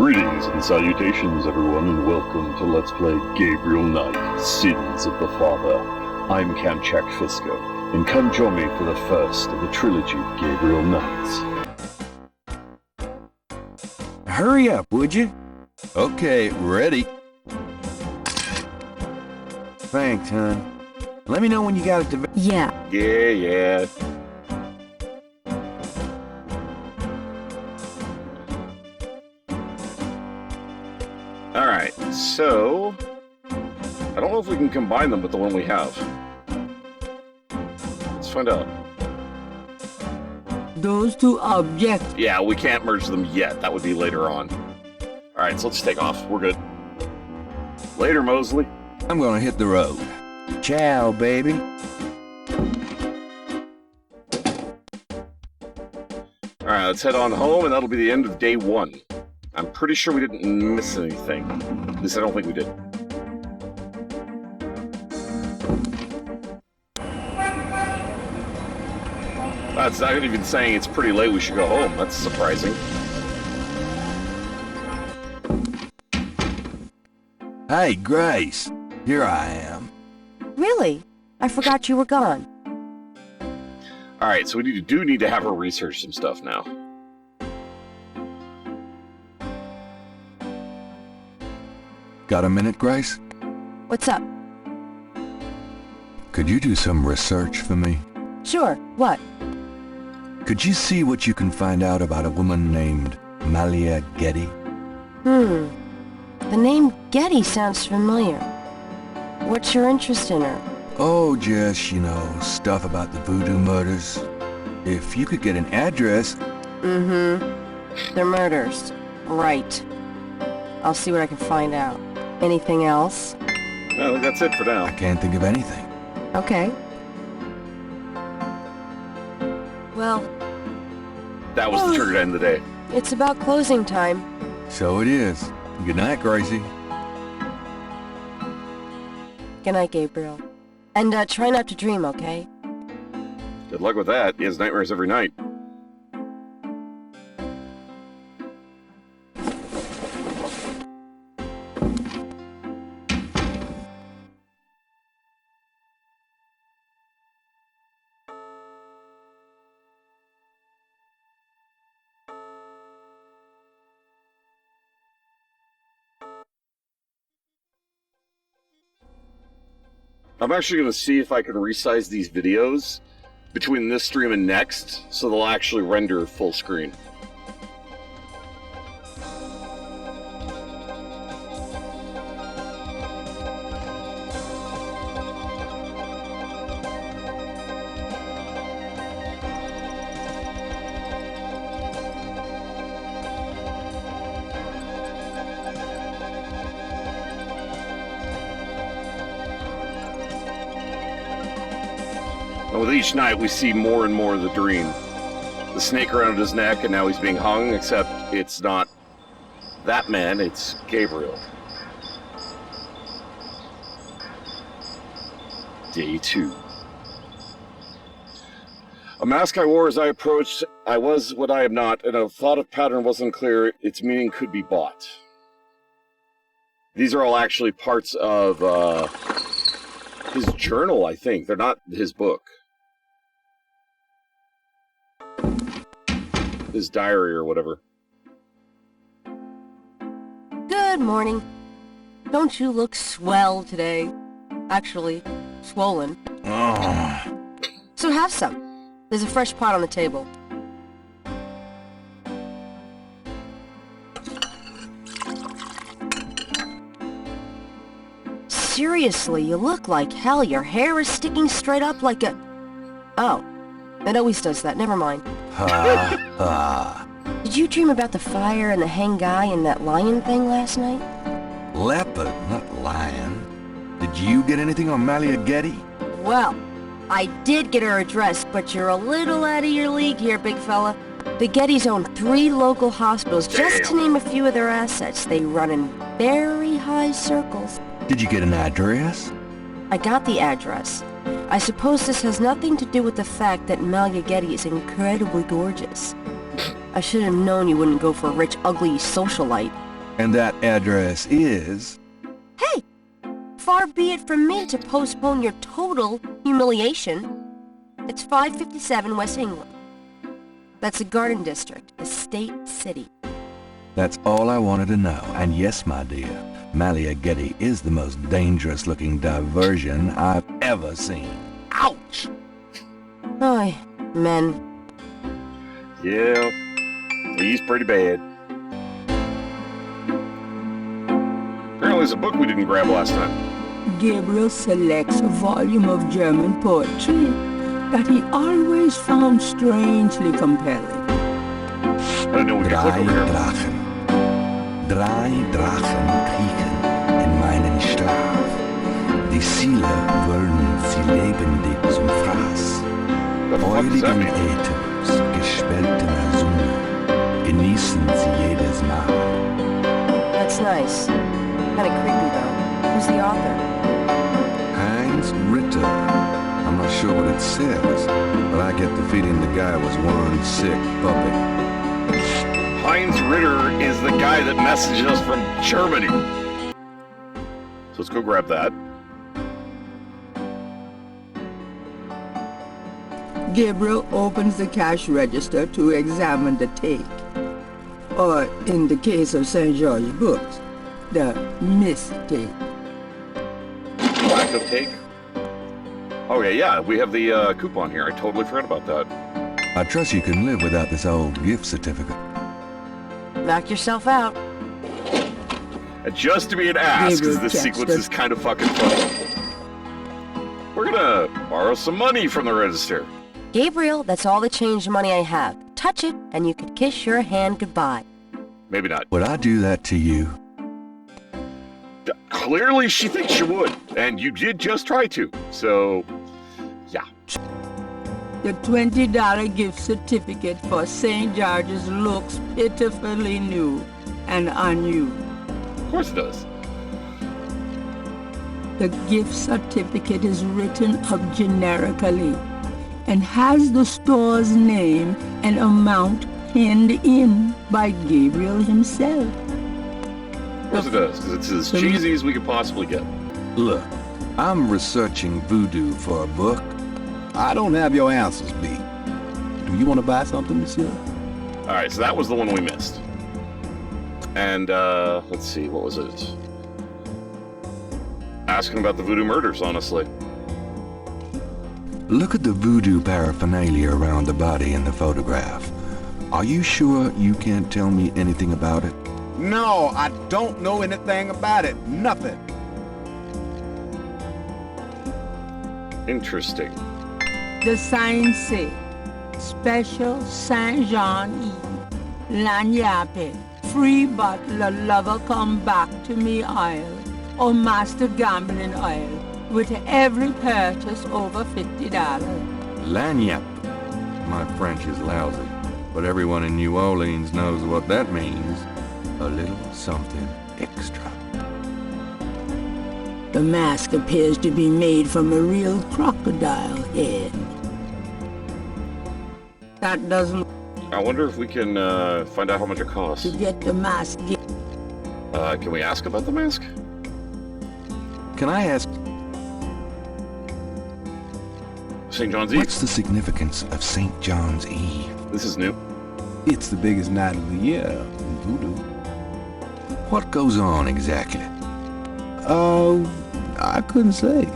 Greetings and salutations, everyone, and welcome to Let's Play Gabriel Knight, Sins of the Father. I'm Kamchak Fisko, and come join me for the first of the trilogy of Gabriel Knights. Hurry up, would you? Okay, ready. Thanks, hon. Let me know when you got it to... Yeah. Yeah. Alright, so... I don't know if we can combine them with the one we have. Let's find out. Those two objects. Yeah, we can't merge them yet. That would be later on. Alright, so let's take off. We're good. Later, Mosley. I'm gonna hit the road. Ciao, baby. Alright, let's head on home, and that'll be the end of day one. I'm pretty sure we didn't miss anything. At least I don't think we did. That's not even saying it's pretty late, we should go home. That's surprising. Hey, Grace. Here I am. Really? I forgot you were gone. Alright, so we do need to have her research some stuff now. Got a minute, Grace? What's up? Could you do some research for me? Sure. What? Could you see what you can find out about a woman named Malia Getty? The name Getty sounds familiar. What's your interest in her? Oh, just, you know, stuff about the voodoo murders. If you could get an address... The murders. Right. I'll see what I can find out. Anything else? No, I think that's it for now. I can't think of anything. Okay. Well... That was the trigger to end the day. It's about closing time. So it is. Good night, Gracie. Good night, Gabriel. And try not to dream, okay? Good luck with that. He has nightmares every night. I'm actually going to see if I can resize these videos between this stream and next, so they'll actually render full screen. And with each night, we see more and more of the dream. The snake around his neck, and now he's being hung, except it's not that man, it's Gabriel. Day 2. A mask I wore as I approached, I was what I am not, and a thought of pattern wasn't clear, its meaning could be bought. These are all actually parts of his journal, I think. They're not his book. His diary or whatever. Good morning. Don't you look swell today? Actually, swollen. Oh. So have some. There's a fresh pot on the table. Seriously, you look like hell. Your hair is sticking straight up like a... Oh, it always does that. Never mind. Ha ha. Did you dream about the fire and the hang guy and that lion thing last night? Leopard, not lion. Did you get anything on Malia Getty? Well, I did get her address, but you're a little out of your league here, big fella. The Gettys own 3 local hospitals, just to name a few of their assets. They run in very high circles. Did you get an address? I got the address. I suppose this has nothing to do with the fact that Malia Getty is incredibly gorgeous. I should have known you wouldn't go for a rich, ugly socialite. And that address is... Hey, far be it from me to postpone your total humiliation. It's 557 West England. That's the Garden District, the State City. That's all I wanted to know. And yes, my dear, Malia Getty is the most dangerous-looking diversion I've ever seen. Ouch! Oy, men. Yeah, he's pretty bad. Apparently there's a book we didn't grab last time. Gabriel selects a volume of German poetry that he always found strangely compelling. I didn't know we could click over here. Drei Drachen kriechen in meinen Schlaf. Die Ziele wollen sie lebendig zum Fraß. The fuck does that Feurigen mean? Äthers, gespaltener Sonne, genießen sie jedes Mal. That's nice. Kinda creepy, though. Who's the author? Heinz Ritter. I'm not sure what it says, but I get the feeling the guy was one sick puppy. Heinz Ritter is the guy that messaged us from Germany. So let's go grab that. Gabriel opens the cash register to examine the take. Or, in the case of St. George books, the mistake. Lack of take. Okay, yeah, we have the coupon here. I totally forgot about that. I trust you can live without this old gift certificate. Knock yourself out. And just to be an ass, because this sequence is kind of fucking funny. We're gonna borrow some money from the register. Gabriel, that's all the change money I have. Touch it, and you could kiss your hand goodbye. Maybe not. Would I do that to you? Clearly she thinks you would, and you did just try to. So, yeah. The $20 gift certificate for St. George's looks pitifully new and unused. Of course it does. The gift certificate is written up generically and has the store's name and amount pinned in by Gabriel himself. Of course it does, because it's as cheesy as we could possibly get. Look, I'm researching voodoo for a book. I don't have your answers, B. Do you want to buy something, monsieur? Alright, so that was the one we missed. And, let's see, what was it? Asking about the voodoo murders, honestly. Look at the voodoo paraphernalia around the body in the photograph. Are you sure you can't tell me anything about it? No, I don't know anything about it. Nothing. Interesting. The signs say, Special Saint Jean Eve, Lagnappe, free bottle of lover come back to me oil, or master gambling oil, with every purchase over $50. Lagniappe. My French is lousy, but everyone in New Orleans knows what that means. A little something extra. The mask appears to be made from a real crocodile head. That doesn't... I wonder if we can, find out how much it costs. To get the mask... Can we ask about the mask? Can I ask, St. John's Eve? what's the significance of St. John's Eve? This is new. It's the biggest night of the year in voodoo. What goes on exactly? I couldn't say.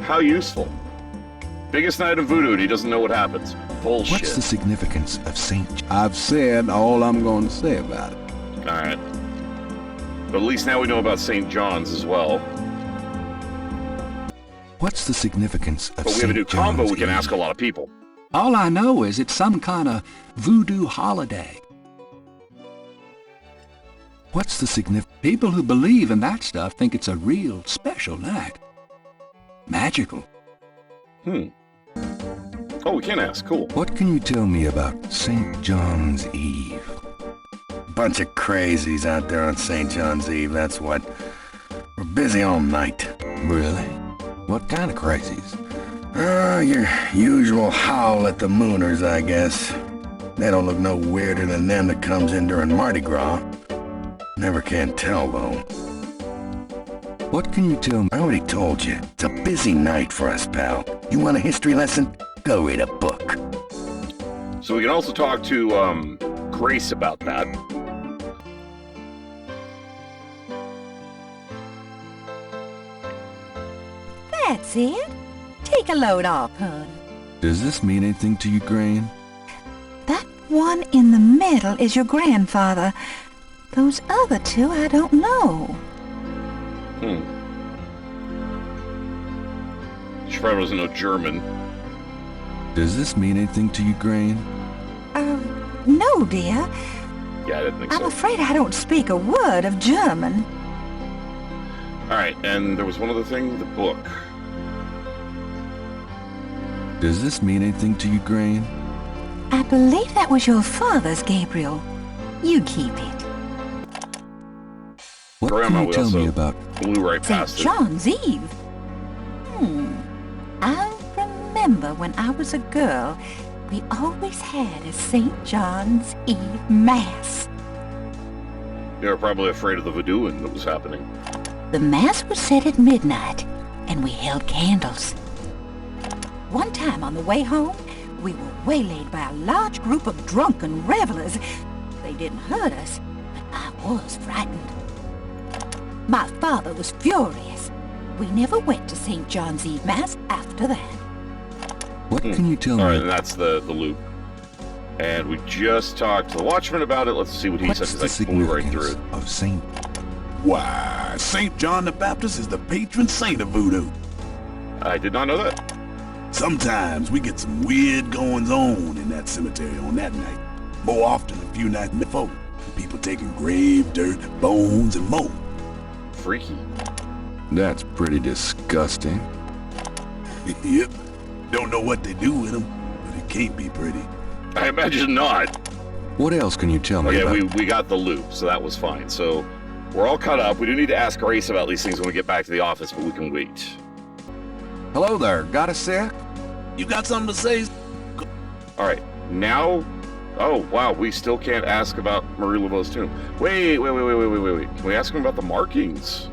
How useful. Biggest night of voodoo and he doesn't know what happens. Bullshit. What's the significance of St. I've said all I'm going to say about it. Alright. But at least now we know about St. John's as well. What's the significance of But we have a St. new combo John's we can Eve? ask a lot of people. All I know is it's some kind of voodoo holiday. What's the significance? People who believe in that stuff think it's a real special night. Magical. Oh, we can ask. Cool. What can you tell me about St. John's Eve? Bunch of crazies out there on St. John's Eve, that's what. We're busy all night. Really? What kind of crazies? Your usual howl at the mooners, I guess. They don't look no weirder than them that comes in during Mardi Gras. Never can tell, though. What can you tell me? I already told you. It's a busy night for us, pal. You want a history lesson? Go read a book. So we can also talk to Grace about that. That's it. Take a load off, hon. Does this mean anything to you, Gran? That one in the middle is your grandfather. Those other two I don't know. She probably doesn't know German. Does this mean anything to you, Gran? No, dear. Yeah, I didn't think I'm so. afraid I don't speak a word of German. Alright, and there was one other thing, the book. Does this mean anything to you, Gran? I believe that was your father's, Gabriel. You keep it. What Grandma, can you we tell me also about? blew right St. past it. John's Eve. I remember when I was a girl, we always had a St. John's Eve Mass. They were probably afraid of the voodooing that was happening. The Mass was said at midnight, and we held candles. One time on the way home, we were waylaid by a large group of drunken revelers. They didn't hurt us, but I was frightened. My father was furious. We never went to St. John's Eve Mass after that. What can you tell Alright, me? and that's the loop. And we just talked to the Watchman about it. Let's see what he What's says. the He's like, blew right significance through it. of Saint? Why, St. John the Baptist is the patron saint of voodoo. I did not know that. Sometimes we get some weird goings-on in that cemetery on that night. More often a few nights before. People taking grave dirt, bones, and more. Freaky. That's pretty disgusting. Yep. Don't know what they do with them, but it can't be pretty. I imagine not. What else can you tell me Okay, about? we got the loop, so that was fine. So we're all caught up. We do need to ask Grace about these things when we get back to the office, but we can wait. Hello there, got a sec? You got something to say? All right, now... Oh, wow, we still can't ask about Marie Laveau's tomb. Wait. Can we ask him about the markings?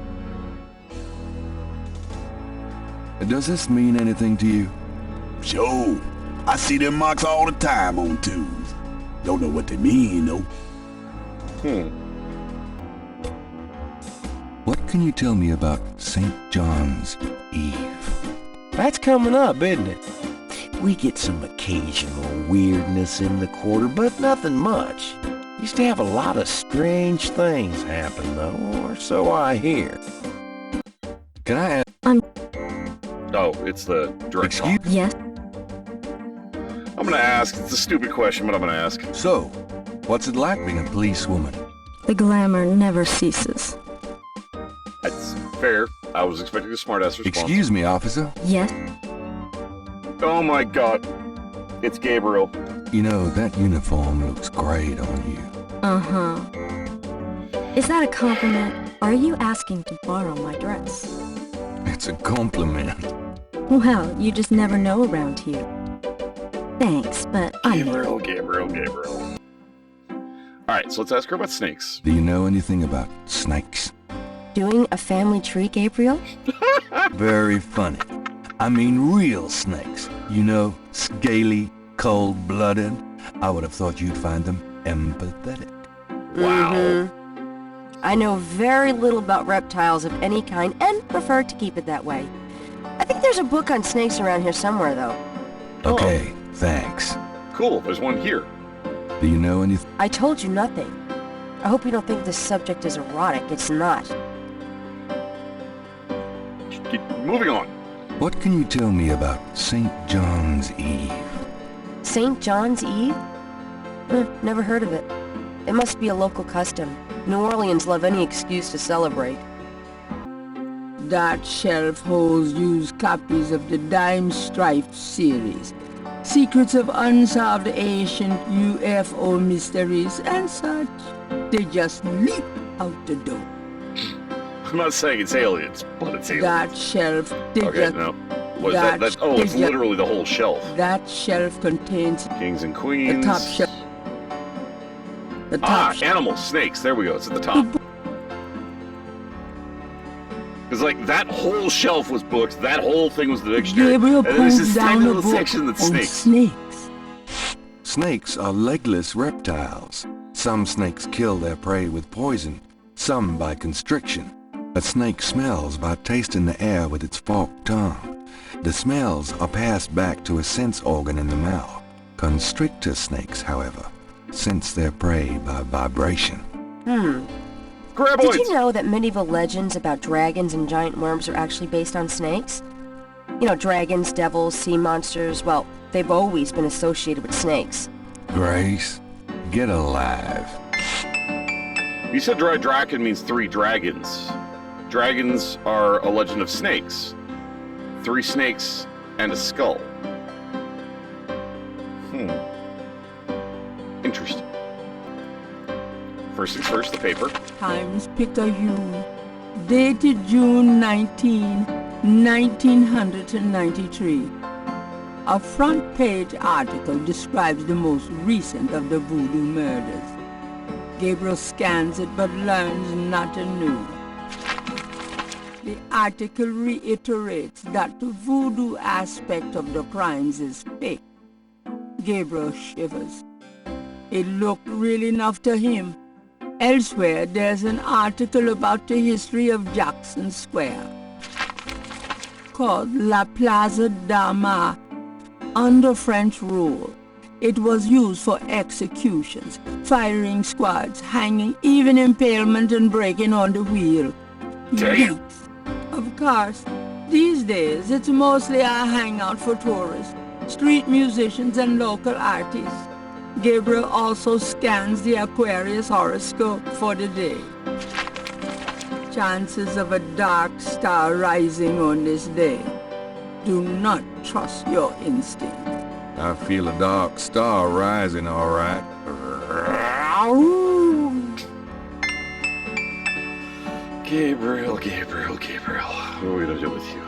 Does this mean anything to you? Sure. I see them marks all the time on tombs. Don't know what they mean, though. What can you tell me about St. John's Eve? That's coming up, isn't it? We get some occasional weirdness in the quarter, but nothing much. Used to have a lot of strange things happen, though, or so I hear. Can I ask? Oh, it's the direct Excuse- talk. Yes? I'm gonna ask. It's a stupid question, but I'm gonna ask. So, what's it like being a policewoman? The glamour never ceases. That's fair. I was expecting a smartass response. Excuse me, officer. Yes? Oh my god. It's Gabriel. You know, that uniform looks great on you. Uh-huh. Is that a compliment? Or are you asking to borrow my dress? It's a compliment. Well, you just never know around here. Thanks, but I'm... Gabriel. Alright, so let's ask her about snakes. Do you know anything about snakes? Doing a family tree, Gabriel? Very funny. I mean real snakes. You know, scaly, cold-blooded. I would have thought you'd find them empathetic. Wow. Mhm. I know very little about reptiles of any kind and prefer to keep it that way. I think there's a book on snakes around here somewhere, though. Okay, thanks. Cool, there's one here. Do you know anything? I told you nothing. I hope you don't think this subject is erotic. It's not. Moving on. What can you tell me about St. John's Eve? St. John's Eve? Never heard of it. It must be a local custom. New Orleans love any excuse to celebrate. That shelf holds used copies of the Dime Stripe series, secrets of unsolved ancient UFO mysteries and such. They just leap out the door. I'm not saying it's aliens, but it's aliens. That shelf, they Okay, just... no. What is that? that- Oh, it's they ju- literally the whole shelf. That shelf contains Kings and the queens. top shelf. The top Ah, shelf. animals, snakes. There we go. It's at the top. Because, like, that whole shelf was books, that whole thing was the dictionary. Gabriel And then there's pulls this tiny down a little book section that's on snakes. snakes. Snakes are legless reptiles. Some snakes kill their prey with poison, some by constriction. A snake smells by tasting the air with its forked tongue. The smells are passed back to a sense organ in the mouth. Constrictor snakes, however, sense their prey by vibration. Graboids! Did you know that medieval legends about dragons and giant worms are actually based on snakes? You know, dragons, devils, sea monsters, well, they've always been associated with snakes. Grace, get alive. You said draken means 3 dragons. Dragons are a legend of snakes. 3 snakes and a skull. Interesting. First things first, the paper. Times Picayune, dated June 19, 1993. A front-page article describes the most recent of the voodoo murders. Gabriel scans it but learns not anew. The article reiterates that the voodoo aspect of the crimes is fake. Gabriel shivers. It looked real enough to him. Elsewhere, there's an article about the history of Jackson Square, called La Plaza d'Armas. Under French rule, it was used for executions, firing squads, hanging, even impalement and breaking on the wheel. Damn. Of course, these days it's mostly a hangout for tourists, street musicians and local artists. Gabriel also scans the Aquarius horoscope for the day. Chances of a dark star rising on this day. Do not trust your instinct. I feel a dark star rising, all right. Gabriel. What are we gonna do with you?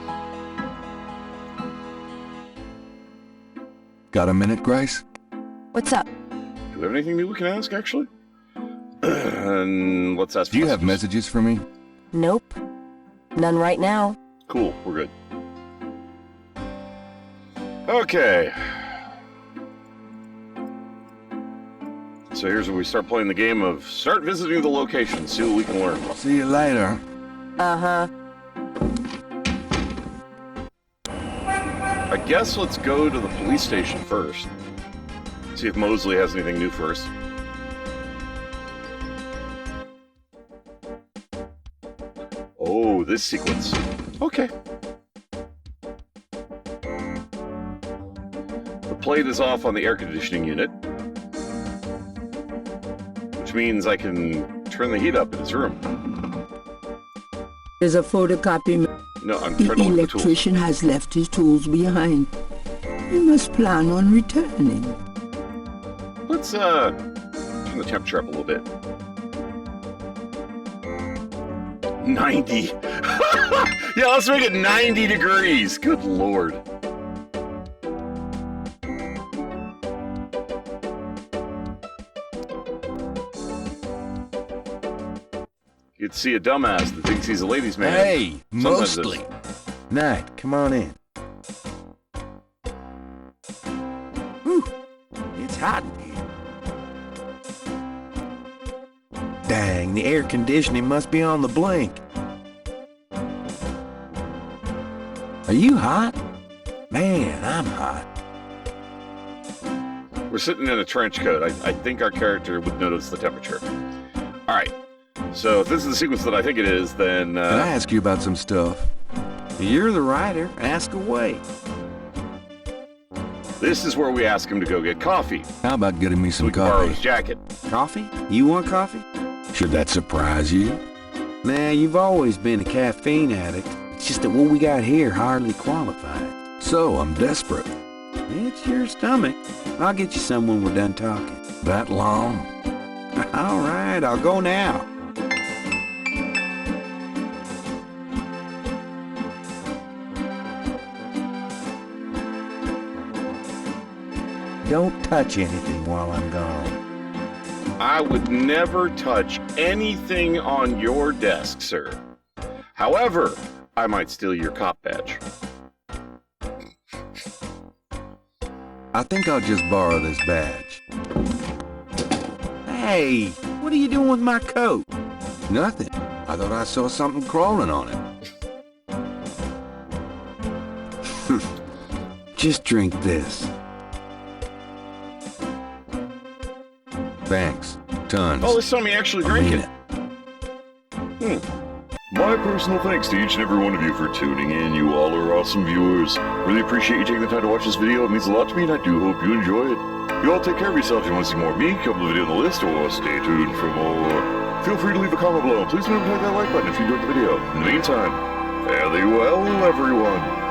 Got a minute, Grace? What's up? Do we have anything new we can ask, actually? And let's ask Do you have messages for me? Nope. None right now. Cool, we're good. Okay. So here's where we start playing the game of start visiting the location, see what we can learn. See you later. Uh-huh. I guess let's go to the police station first. See if Mosley has anything new for us. Oh, this sequence. Okay. The plate is off on the air conditioning unit, which means I can turn the heat up in his room. There's a photocopy. No, I'm The trying to look for tools. electrician has left his tools behind. He must plan on returning. Let's turn the temperature up a little bit. 90. Yeah, let's make it 90 degrees. Good Lord. You'd see a dumbass that thinks he's a ladies' man. Hey, Sometimes mostly. it's- Knight, come on in. Whew, it's hot in here. Dang, the air conditioning must be on the blink. Are you hot? Man, I'm hot. We're sitting in a trench coat. I think our character would notice the temperature. All right. So if this is the sequence that I think it is, then... Can I ask you about some stuff? You're the writer. Ask away. This is where we ask him to go get coffee. How about getting me So some we can borrow coffee? his jacket. Coffee? You want coffee? Should that surprise you? Nah, you've always been a caffeine addict. It's just that what we got here hardly qualified. So, I'm desperate. It's your stomach. I'll get you some when we're done talking. That long? All right, I'll go now. Don't touch anything while I'm gone. I would never touch anything on your desk, sir. However, I might steal your cop badge. I think I'll just borrow this badge. Hey, what are you doing with my coat? Nothing. I thought I saw something crawling on it. Just drink this. Thanks. Tons. Oh, this time he actually I drank mean it. it. My personal thanks to each and every one of you for tuning in. You all are awesome viewers. Really appreciate you taking the time to watch this video. It means a lot to me, and I do hope you enjoy it. You all take care of yourselves. If you want to see more of me, come to the video on the list, or stay tuned for more. Feel free to leave a comment below. Please remember to hit that like button if you enjoyed the video. In the meantime, fare thee well, everyone.